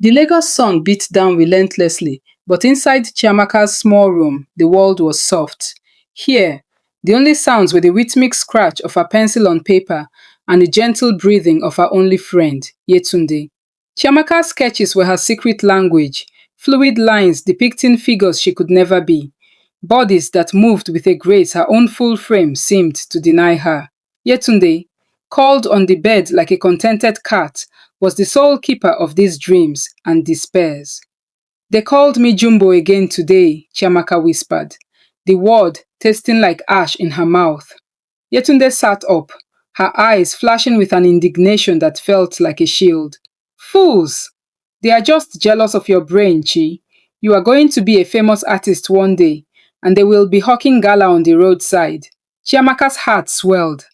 The Lagos sun beat down relentlessly, but inside Chiamaka's small room, the world was soft. Here, the only sounds were the rhythmic scratch of her pencil on paper and the gentle breathing of her only friend, Yetunde. Chiamaka's sketches were her secret language, fluid lines depicting figures she could never be, bodies that moved with a grace her own full frame seemed to deny her. Yetunde, curled on the bed like a contented cat, was the sole keeper of these dreams and despairs. They called me Jumbo again today, Chiamaka whispered, the word tasting like ash in her mouth. Yetunde sat up, her eyes flashing with an indignation that felt like a shield. Fools! They are just jealous of your brain, Chi. You are going to be a famous artist one day, and they will be hawking gala on the roadside. Chiamaka's heart swelled.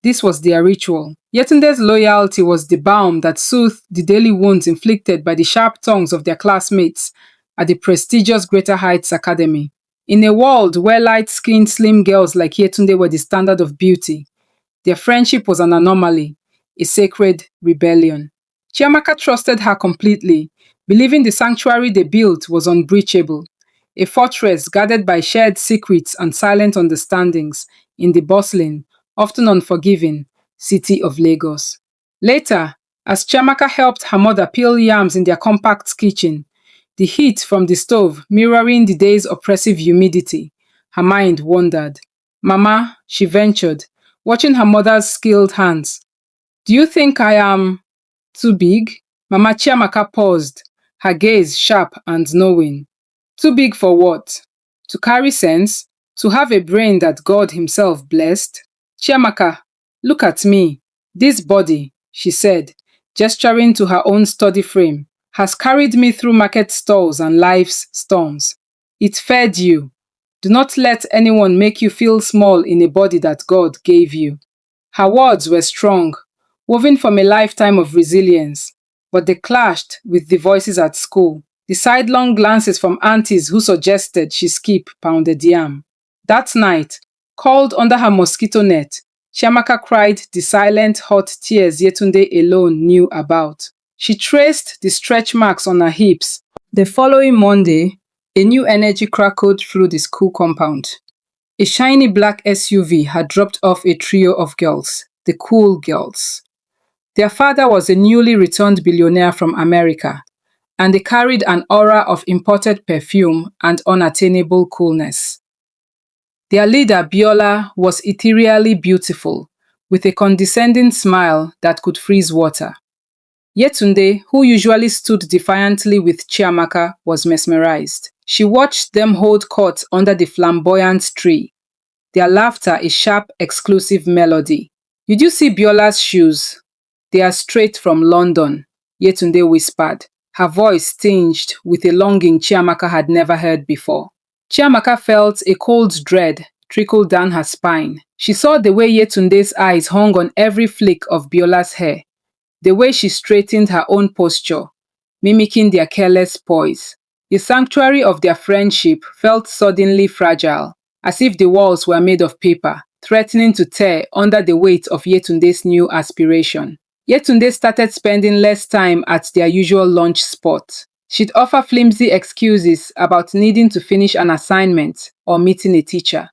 This was their ritual. Yetunde's loyalty was the balm that soothed the daily wounds inflicted by the sharp tongues of their classmates at the prestigious Greater Heights Academy. In a world where light-skinned slim girls like Yetunde were the standard of beauty, their friendship was an anomaly, a sacred rebellion. Chiamaka trusted her completely, believing the sanctuary they built was unbreachable, a fortress guarded by shared secrets and silent understandings in the bustling, often unforgiving, city of Lagos. Later, as Chiamaka helped her mother peel yams in their compact kitchen, the heat from the stove mirroring the day's oppressive humidity, her mind wandered. Mama, she ventured, watching her mother's skilled hands. Do you think I am too big? Mama Chiamaka paused, her gaze sharp and knowing. Too big for what? To carry sense? To have a brain that God Himself blessed? Chiamaka, look at me. This body, she said, gesturing to her own sturdy frame, has carried me through market stalls and life's storms. It fed you. Do not let anyone make you feel small in a body that God gave you. Her words were strong, woven from a lifetime of resilience, but they clashed with the voices at school, the sidelong glances from aunties who suggested she skip pounded yam. That night, curled under her mosquito net, Chiamaka cried the silent, hot tears Yetunde alone knew about. She traced the stretch marks on her hips. The following Monday, a new energy crackled through the school compound. A shiny black SUV had dropped off a trio of girls, the cool girls. Their father was a newly returned billionaire from America, and they carried an aura of imported perfume and unattainable coolness. Their leader, Biola, was ethereally beautiful, with a condescending smile that could freeze water. Yetunde, who usually stood defiantly with Chiamaka, was mesmerized. She watched them hold court under the flamboyant tree, their laughter a sharp, exclusive melody. Did you see Biola's shoes? They are straight from London, Yetunde whispered, her voice tinged with a longing Chiamaka had never heard before. Chiamaka felt a cold dread trickle down her spine. She saw the way Yetunde's eyes hung on every flick of Biola's hair, the way she straightened her own posture, mimicking their careless poise. The sanctuary of their friendship felt suddenly fragile, as if the walls were made of paper, threatening to tear under the weight of Yetunde's new aspiration. Yetunde started spending less time at their usual lunch spot. She'd offer flimsy excuses about needing to finish an assignment or meeting a teacher.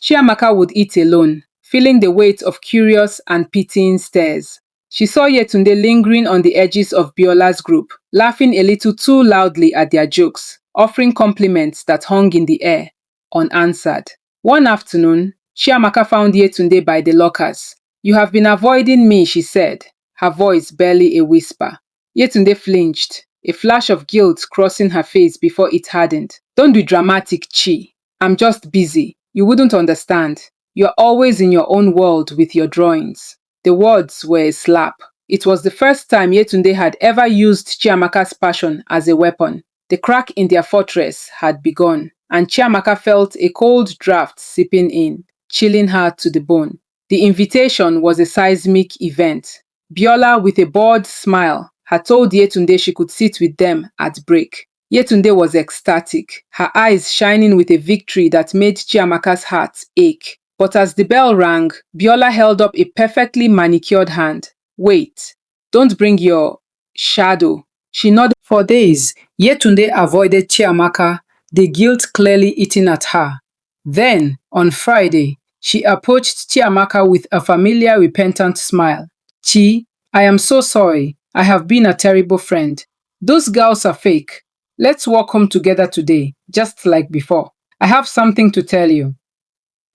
Chiamaka would eat alone, feeling the weight of curious and pitying stares. She saw Yetunde lingering on the edges of Biola's group, laughing a little too loudly at their jokes, offering compliments that hung in the air, unanswered. One afternoon, Chiamaka found Yetunde by the lockers. You have been avoiding me, she said, her voice barely a whisper. Yetunde flinched, a flash of guilt crossing her face before it hardened. Don't be dramatic, Chi. I'm just busy. You wouldn't understand. You're always in your own world with your drawings. The words were a slap. It was the first time Yetunde had ever used Chiamaka's passion as a weapon. The crack in their fortress had begun, and Chiamaka felt a cold draft seeping in, chilling her to the bone. The invitation was a seismic event. Biola, with a bored smile, had told Yetunde she could sit with them at break. Yetunde was ecstatic, her eyes shining with a victory that made Chiamaka's heart ache. But as the bell rang, Biola held up a perfectly manicured hand. Wait, don't bring your shadow. She nodded for days. Yetunde avoided Chiamaka, the guilt clearly eating at her. Then, on Friday, she approached Chiamaka with a familiar repentant smile. Chi, I am so sorry. I have been a terrible friend. Those girls are fake. Let's walk home together today, just like before. I have something to tell you.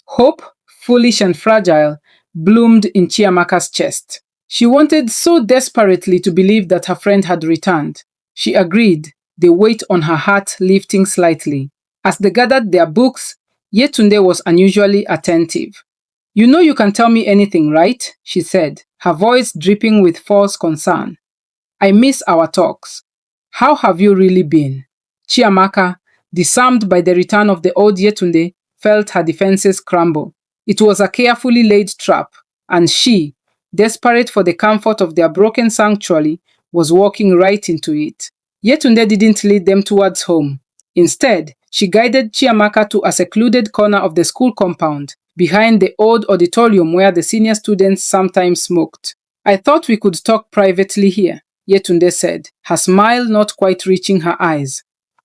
Hope, foolish and fragile, bloomed in Chiamaka's chest. She wanted so desperately to believe that her friend had returned. She agreed, the weight on her heart lifting slightly. As they gathered their books, Yetunde was unusually attentive. You know you can tell me anything, right? She said, her voice dripping with false concern. I miss our talks. How have you really been? Chiamaka, disarmed by the return of the old Yetunde, felt her defenses crumble. It was a carefully laid trap, and she, desperate for the comfort of their broken sanctuary, was walking right into it. Yetunde didn't lead them towards home. Instead, she guided Chiamaka to a secluded corner of the school compound, behind the old auditorium where the senior students sometimes smoked. I thought we could talk privately here, Yetunde said, her smile not quite reaching her eyes.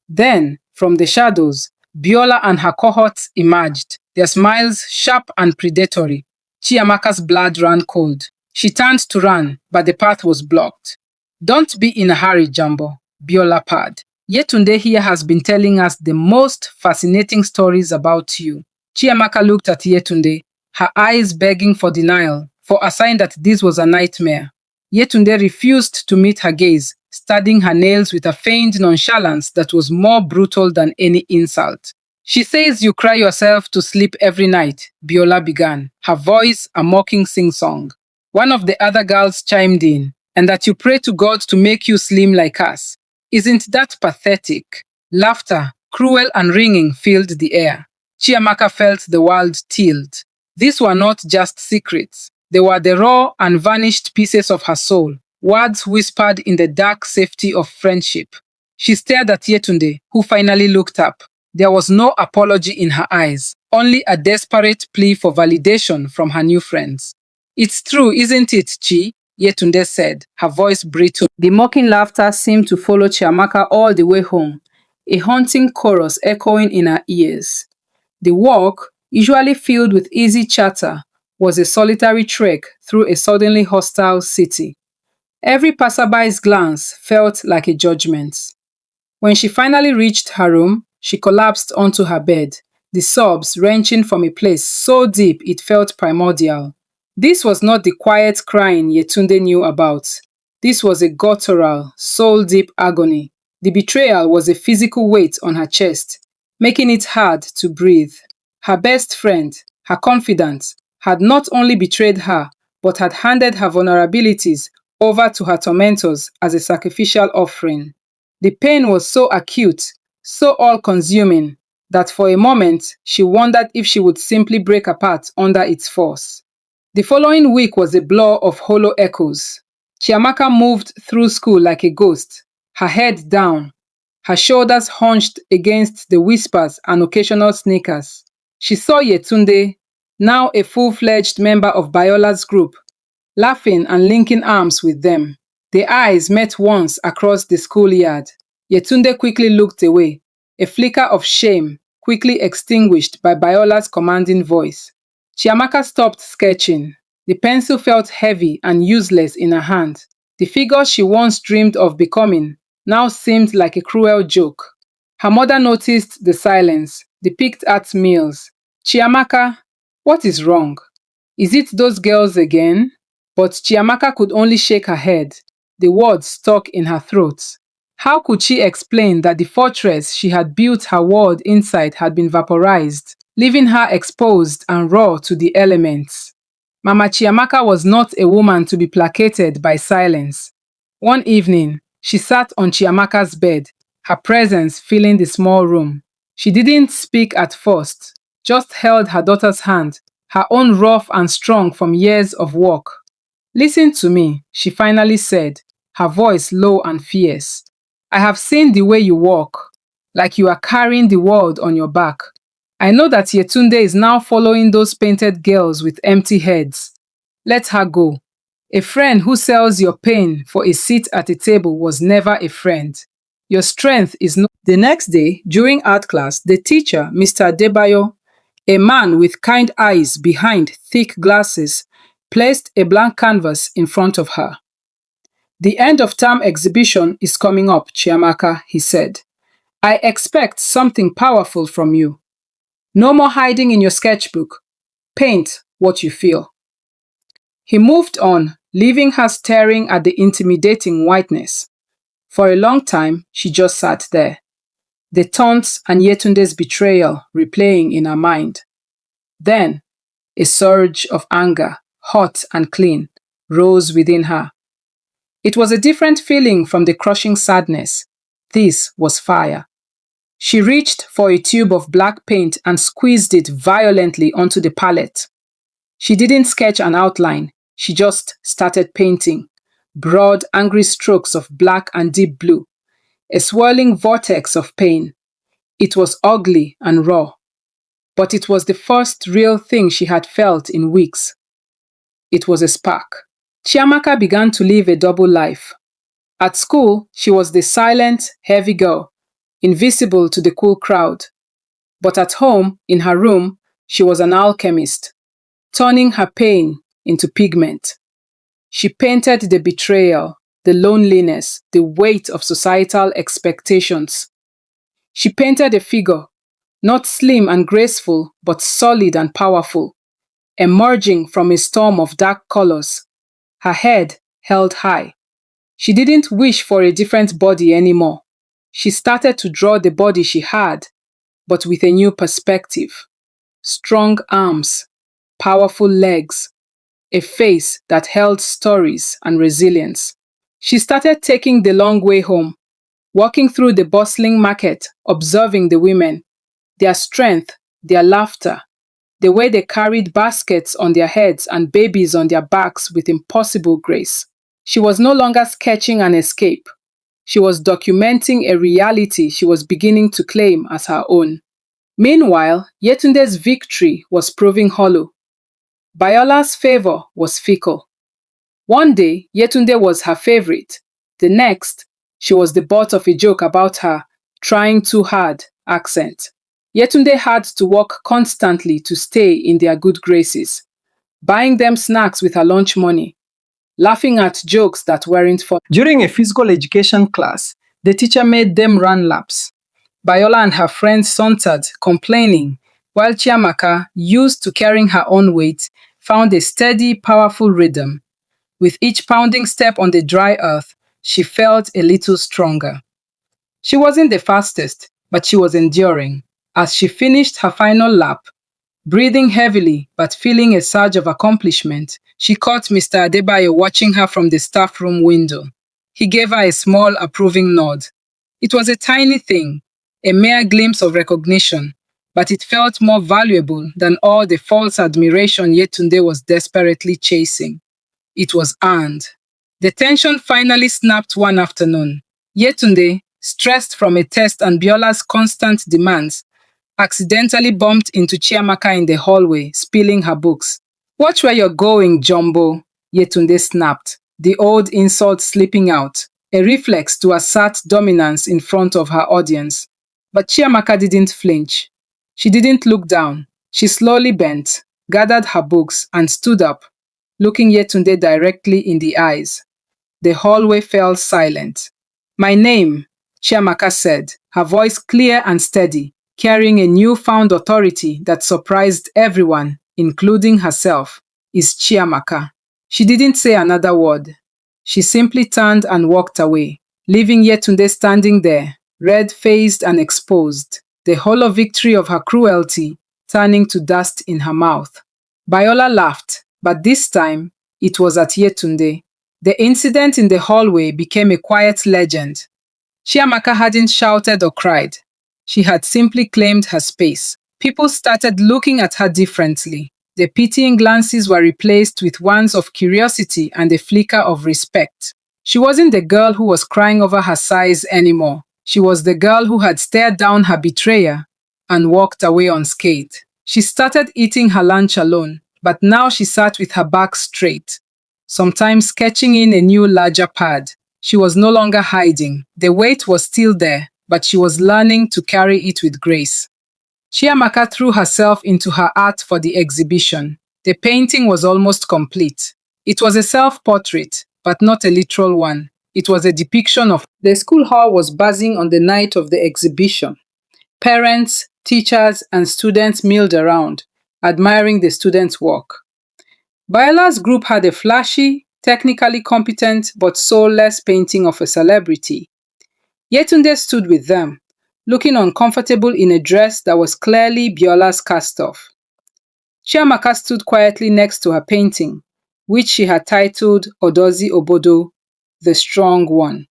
Then, from the shadows, Biola and her cohorts emerged, their smiles sharp and predatory. Chiamaka's blood ran cold. She turned to run, but the path was blocked. Don't be in a hurry, Jumbo, Biola purred. Yetunde here has been telling us the most fascinating stories about you. Chiamaka looked at Yetunde, her eyes begging for denial, for a sign that this was a nightmare. Yetunde refused to meet her gaze, studying her nails with a feigned nonchalance that was more brutal than any insult. She says you cry yourself to sleep every night, Biola began, her voice a mocking sing-song. One of the other girls chimed in, and that you pray to God to make you slim like us. Isn't that pathetic? Laughter, cruel and ringing, filled the air. Chiamaka felt the world tilt. These were not just secrets. They were the raw, unvarnished pieces of her soul, words whispered in the dark safety of friendship. She stared at Yetunde, who finally looked up. There was no apology in her eyes, only a desperate plea for validation from her new friends. It's true, isn't it, Chi? Yetunde said, her voice brittle. The mocking laughter seemed to follow Chiamaka all the way home, a haunting chorus echoing in her ears. The walk, usually filled with easy chatter, was a solitary trek through a suddenly hostile city. Every passerby's glance felt like a judgment. When she finally reached her room, she collapsed onto her bed, the sobs wrenching from a place so deep it felt primordial. This was not the quiet crying Yetunde knew about. This was a guttural, soul-deep agony. The betrayal was a physical weight on her chest, making it hard to breathe. Her best friend, her confidant, had not only betrayed her, but had handed her vulnerabilities over to her tormentors as a sacrificial offering. The pain was so acute, so all-consuming, that for a moment she wondered if she would simply break apart under its force. The following week was a blur of hollow echoes. Chiamaka moved through school like a ghost, her head down, her shoulders hunched against the whispers and occasional sneakers. She saw Yetunde, now a full-fledged member of Biola's group, laughing and linking arms with them. Their eyes met once across the schoolyard. Yetunde quickly looked away, a flicker of shame quickly extinguished by Biola's commanding voice. Chiamaka stopped sketching. The pencil felt heavy and useless in her hand. The figure she once dreamed of becoming now seemed like a cruel joke. Her mother noticed the silence, the picked at meals. Chiamaka, what is wrong? Is it those girls again? But Chiamaka could only shake her head, the words stuck in her throat. How could she explain that the fortress she had built her world inside had been vaporized, leaving her exposed and raw to the elements? Mama Chiamaka was not a woman to be placated by silence. One evening, she sat on Chiamaka's bed, her presence filling the small room. She didn't speak at first, just held her daughter's hand, her own rough and strong from years of work. Listen to me, she finally said, her voice low and fierce. I have seen the way you walk, like you are carrying the world on your back. I know that Yetunde is now following those painted girls with empty heads. Let her go. A friend who sells your pain for a seat at a table was never a friend. Your strength is not. The next day, during art class, the teacher, Mr. Debayo, a man with kind eyes behind thick glasses, placed a blank canvas in front of her. The end of term exhibition is coming up, Chiamaka, he said. I expect something powerful from you. No more hiding in your sketchbook. Paint what you feel. He moved on, leaving her staring at the intimidating whiteness. For a long time, she just sat there, the taunts and Yetunde's betrayal replaying in her mind. Then, a surge of anger, hot and clean, rose within her. It was a different feeling from the crushing sadness. This was fire. She reached for a tube of black paint and squeezed it violently onto the palette. She didn't sketch an outline, she just started painting. Broad, angry strokes of black and deep blue, a swirling vortex of pain. It was ugly and raw, but it was the first real thing she had felt in weeks. It was a spark. Chiamaka began to live a double life. At school, she was the silent, heavy girl, invisible to the cool crowd. But at home, in her room, she was an alchemist, turning her pain into pigment. She painted the betrayal, the loneliness, the weight of societal expectations. She painted a figure, not slim and graceful, but solid and powerful, emerging from a storm of dark colors, her head held high. She didn't wish for a different body anymore. She started to draw the body she had, but with a new perspective. Strong arms, powerful legs, a face that held stories and resilience. She started taking the long way home, walking through the bustling market, observing the women, their strength, their laughter, the way they carried baskets on their heads and babies on their backs with impossible grace. She was no longer sketching an escape. She was documenting a reality she was beginning to claim as her own. Meanwhile, Yetunde's victory was proving hollow. Biola's favor was fickle. One day, Yetunde was her favorite. The next, she was the butt of a joke about her trying too hard accent. Yetunde had to work constantly to stay in their good graces, buying them snacks with her lunch money, laughing at jokes that weren't funny. During a physical education class, the teacher made them run laps. Biola and her friends sauntered, complaining, while Chiamaka, used to carrying her own weight, found a steady, powerful rhythm. With each pounding step on the dry earth, she felt a little stronger. She wasn't the fastest, but she was enduring. As she finished her final lap, breathing heavily but feeling a surge of accomplishment, she caught Mr. Adebayo watching her from the staff room window. He gave her a small, approving nod. It was a tiny thing, a mere glimpse of recognition, but it felt more valuable than all the false admiration Yetunde was desperately chasing. It was earned. The tension finally snapped one afternoon. Yetunde, stressed from a test and Biola's constant demands, accidentally bumped into Chiamaka in the hallway, spilling her books. Watch where you're going, Jumbo, Yetunde snapped, the old insult slipping out, a reflex to assert dominance in front of her audience. But Chiamaka didn't flinch. She didn't look down. She slowly bent, gathered her books, and stood up, looking Yetunde directly in the eyes. The hallway fell silent. My name, Chiamaka said, her voice clear and steady, carrying a newfound authority that surprised everyone, including herself, is Chiamaka. She didn't say another word. She simply turned and walked away, leaving Yetunde standing there, red-faced and exposed, the hollow victory of her cruelty turning to dust in her mouth. Biola laughed, but this time, it was at Yetunde. The incident in the hallway became a quiet legend. Chiamaka hadn't shouted or cried. She had simply claimed her space. People started looking at her differently. The pitying glances were replaced with ones of curiosity and a flicker of respect. She wasn't the girl who was crying over her size anymore. She was the girl who had stared down her betrayer and walked away unscathed. She started eating her lunch alone, but now she sat with her back straight, sometimes sketching in a new larger pad. She was no longer hiding. The weight was still there, but she was learning to carry it with grace. Chiamaka threw herself into her art for the exhibition. The painting was almost complete. It was a self-portrait, but not a literal one. It was a depiction of the school hall was buzzing on the night of the exhibition. Parents, teachers, and students milled around, admiring the students' work. Biola's group had a flashy, technically competent, but soulless painting of a celebrity. Yetunde stood with them, looking uncomfortable in a dress that was clearly Biola's cast-off. Chiamaka stood quietly next to her painting, which she had titled Odozi Obodo, the Strong One.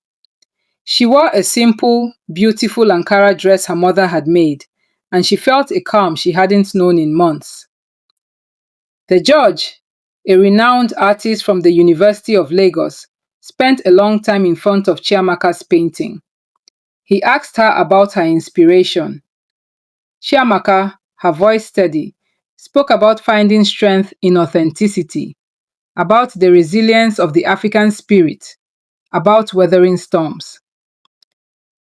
She wore a simple, beautiful Ankara dress her mother had made, and she felt a calm she hadn't known in months. The judge, a renowned artist from the University of Lagos, spent a long time in front of Chiamaka's painting. He asked her about her inspiration. Chiamaka, her voice steady, spoke about finding strength in authenticity, about the resilience of the African spirit, about weathering storms.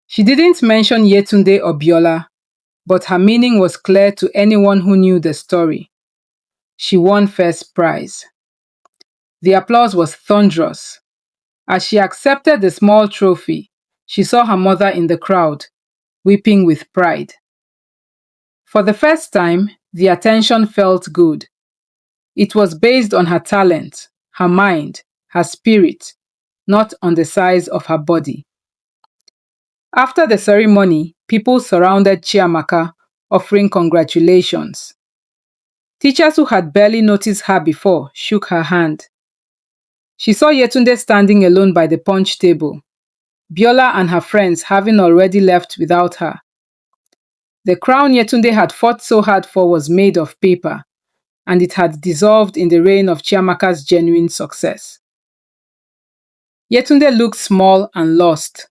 She didn't mention Yetunde or Biola, but her meaning was clear to anyone who knew the story. She won first prize. The applause was thunderous. As she accepted the small trophy, she saw her mother in the crowd, weeping with pride. For the first time, the attention felt good. It was based on her talent, her mind, her spirit, not on the size of her body. After the ceremony, people surrounded Chiamaka, offering congratulations. Teachers who had barely noticed her before shook her hand. She saw Yetunde standing alone by the punch table, Biola and her friends having already left without her. The crown Yetunde had fought so hard for was made of paper, and it had dissolved in the rain of Chiamaka's genuine success. Yetunde looked small and lost,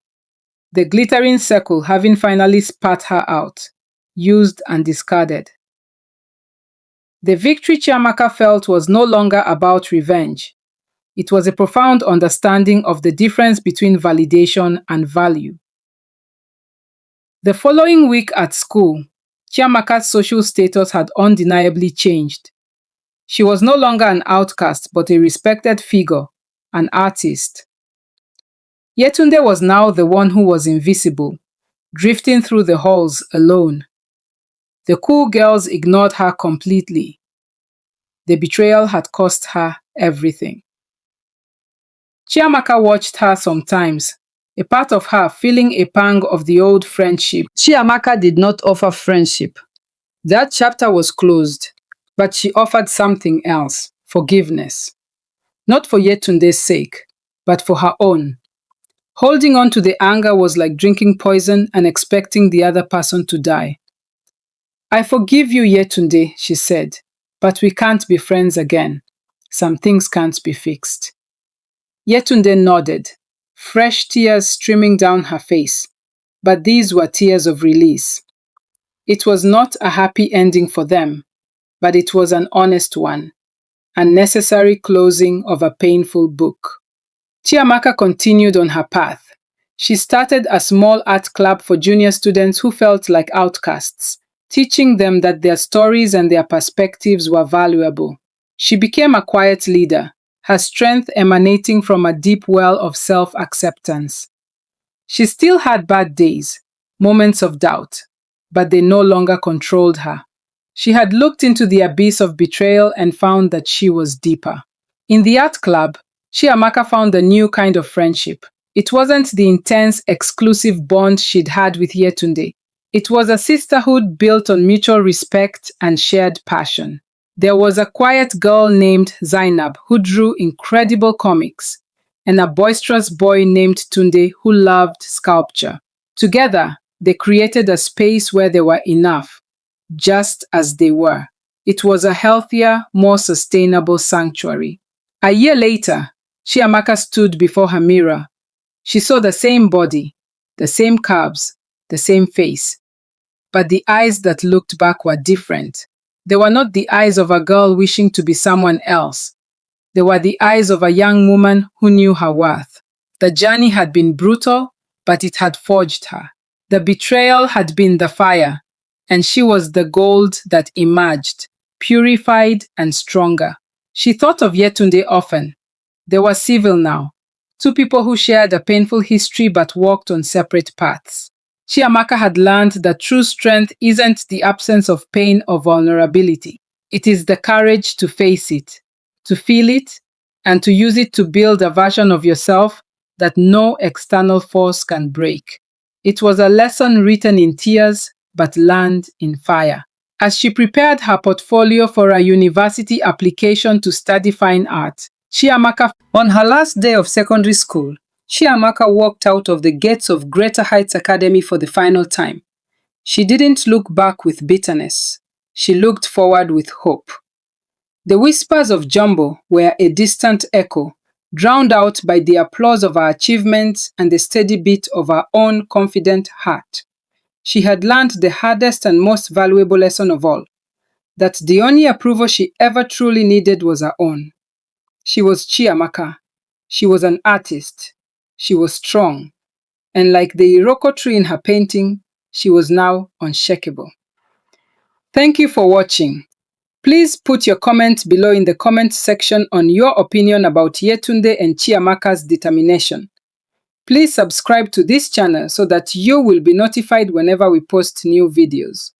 the glittering circle having finally spat her out, used and discarded. The victory Chiamaka felt was no longer about revenge. It was a profound understanding of the difference between validation and value. The following week at school, Chiamaka's social status had undeniably changed. She was no longer an outcast but a respected figure, an artist. Yetunde was now the one who was invisible, drifting through the halls alone. The cool girls ignored her completely. The betrayal had cost her everything. Chiamaka watched her sometimes, a part of her feeling a pang of the old friendship. Chiamaka did not offer friendship. That chapter was closed, but she offered something else, forgiveness. Not for Yetunde's sake, but for her own. Holding on to the anger was like drinking poison and expecting the other person to die. I forgive you, Yetunde, she said, but we can't be friends again. Some things can't be fixed. Yetunde nodded, fresh tears streaming down her face, but these were tears of release. It was not a happy ending for them, but it was an honest one, a necessary closing of a painful book. Chiamaka continued on her path. She started a small art club for junior students who felt like outcasts, teaching them that their stories and their perspectives were valuable. She became a quiet leader, her strength emanating from a deep well of self-acceptance. She still had bad days, moments of doubt, but they no longer controlled her. She had looked into the abyss of betrayal and found that she was deeper. In the art club, Chiamaka found a new kind of friendship. It wasn't the intense, exclusive bond she'd had with Yetunde. It was a sisterhood built on mutual respect and shared passion. There was a quiet girl named Zainab who drew incredible comics, and a boisterous boy named Tunde who loved sculpture. Together, they created a space where they were enough, just as they were. It was a healthier, more sustainable sanctuary. A year later, Chiamaka stood before her mirror. She saw the same body, the same curves, the same face. But the eyes that looked back were different. They were not the eyes of a girl wishing to be someone else. They were the eyes of a young woman who knew her worth. The journey had been brutal, but it had forged her. The betrayal had been the fire, and she was the gold that emerged, purified and stronger. She thought of Yetunde often. They were civil now, two people who shared a painful history but walked on separate paths. Chiamaka had learned that true strength isn't the absence of pain or vulnerability. It is the courage to face it, to feel it, and to use it to build a version of yourself that no external force can break. It was a lesson written in tears but learned in fire. As she prepared her portfolio for a university application to study fine art, Chiamaka, on her last day of secondary school, Chiamaka walked out of the gates of Greater Heights Academy for the final time. She didn't look back with bitterness. She looked forward with hope. The whispers of Jumbo were a distant echo, drowned out by the applause of her achievements and the steady beat of her own confident heart. She had learned the hardest and most valuable lesson of all, that the only approval she ever truly needed was her own. She was Chiamaka. She was an artist. She was strong. And like the Iroko tree in her painting, she was now unshakable. Thank you for watching. Please put your comments below in the comment section on your opinion about Yetunde and Chiamaka's determination. Please subscribe to this channel so that you will be notified whenever we post new videos.